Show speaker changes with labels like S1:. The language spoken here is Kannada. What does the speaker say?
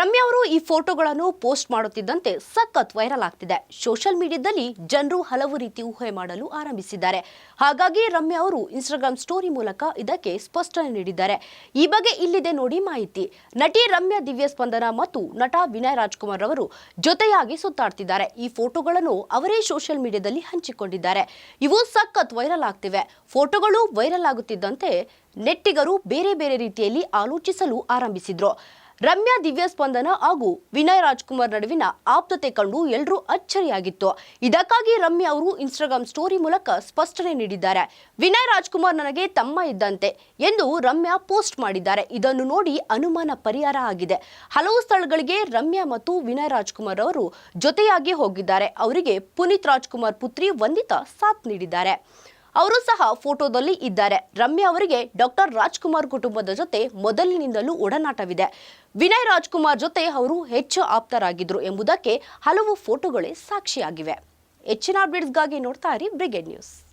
S1: ರಮ್ಯಾ ಅವರು ಈ ಫೋಟೋಗಳನ್ನು ಪೋಸ್ಟ್ ಮಾಡುತ್ತಿದ್ದಂತೆ ಸಖತ್ ವೈರಲ್ ಆಗ್ತಿದೆ. ಸೋಷಿಯಲ್ ಮೀಡಿಯಾದಲ್ಲಿ ಜನರು ಹಲವು ರೀತಿ ಊಹೆ ಮಾಡಲು ಆರಂಭಿಸಿದ್ದಾರೆ. ಹಾಗಾಗಿ ರಮ್ಯಾ ಅವರು ಇನ್ಸ್ಟಾಗ್ರಾಮ್ ಸ್ಟೋರಿ ಮೂಲಕ ಇದಕ್ಕೆ ಸ್ಪಷ್ಟನೆ ನೀಡಿದ್ದಾರೆ. ಈ ಬಗ್ಗೆ ಇಲ್ಲಿದೆ ನೋಡಿ ಮಾಹಿತಿ. ನಟಿ ರಮ್ಯಾ ದಿವ್ಯ ಸ್ಪಂದನ ಮತ್ತು ನಟ ವಿನಯ್ ರಾಜ್ಕುಮಾರ್ ಅವರು ಜೊತೆಯಾಗಿ ಸುತ್ತಾಡ್ತಿದ್ದಾರೆ. ಈ ಫೋಟೋಗಳನ್ನು ಅವರೇ ಸೋಷಿಯಲ್ ಮೀಡಿಯಾದಲ್ಲಿ ಹಂಚಿಕೊಂಡಿದ್ದಾರೆ. ಇವು ಸಖತ್ ವೈರಲ್ ಆಗ್ತಿವೆ. ಫೋಟೋಗಳು ವೈರಲ್ ಆಗುತ್ತಿದ್ದಂತೆ ನೆಟ್ಟಿಗರು ಬೇರೆ ಬೇರೆ ರೀತಿಯಲ್ಲಿ ಆಲೋಚಿಸಲು ಆರಂಭಿಸಿದ್ರು. ರಮ್ಯಾ ದಿವ್ಯ ಸ್ಪಂದನ ಹಾಗೂ ವಿನಯ್ ರಾಜ್ಕುಮಾರ್ ನಡುವಿನ ಆಪ್ತತೆ ಕಂಡು ಎಲ್ಲರೂ ಅಚ್ಚರಿಯಾಗಿತ್ತು. ಇದಕ್ಕಾಗಿ ರಮ್ಯಾ ಅವರು ಇನ್ಸ್ಟಾಗ್ರಾಮ್ ಸ್ಟೋರಿ ಮೂಲಕ ಸ್ಪಷ್ಟನೆ ನೀಡಿದ್ದಾರೆ. ವಿನಯ್ ರಾಜ್ಕುಮಾರ್ ನನಗೆ ತಮ್ಮ ಇದ್ದಂತೆ ಎಂದು ರಮ್ಯಾ ಪೋಸ್ಟ್ ಮಾಡಿದ್ದಾರೆ. ಇದನ್ನು ನೋಡಿ ಅನುಮಾನ ಪರಿಹಾರ ಆಗಿದೆ. ಹಲವು ಸ್ಥಳಗಳಿಗೆ ರಮ್ಯಾ ಮತ್ತು ವಿನಯ್ ರಾಜ್ಕುಮಾರ್ ಅವರು ಜೊತೆಯಾಗಿ ಹೋಗಿದ್ದಾರೆ. ಅವರಿಗೆ ಪುನೀತ್ ರಾಜ್ಕುಮಾರ್ ಪುತ್ರಿ ವಂದಿತಾ ಸಾಥ್ ನೀಡಿದ್ದಾರೆ. ಅವರು ಸಹ ಫೋಟೋದಲ್ಲಿ ಇದ್ದಾರೆ. ರಮ್ಯಾ ಅವರಿಗೆ ಡಾಕ್ಟರ್ ರಾಜ್ಕುಮಾರ್ ಕುಟುಂಬದ ಜೊತೆ ಮೊದಲಿನಿಂದಲೂ ಒಡನಾಟವಿದೆ. ವಿನಯ್ ರಾಜ್ಕುಮಾರ್ ಜೊತೆ ಅವರು ಹೆಚ್ಚು ಆಪ್ತರಾಗಿದ್ರು ಎಂಬುದಕ್ಕೆ ಹಲವು ಫೋಟೋಗಳೇ ಸಾಕ್ಷಿಯಾಗಿವೆ. ಹೆಚ್ಚಿನ ಅಪ್ಡೇಟ್ಸ್ಗಾಗಿ ನೋಡ್ತಾ ಇರಿ ಬ್ರಿಗೇಡ್ ನ್ಯೂಸ್.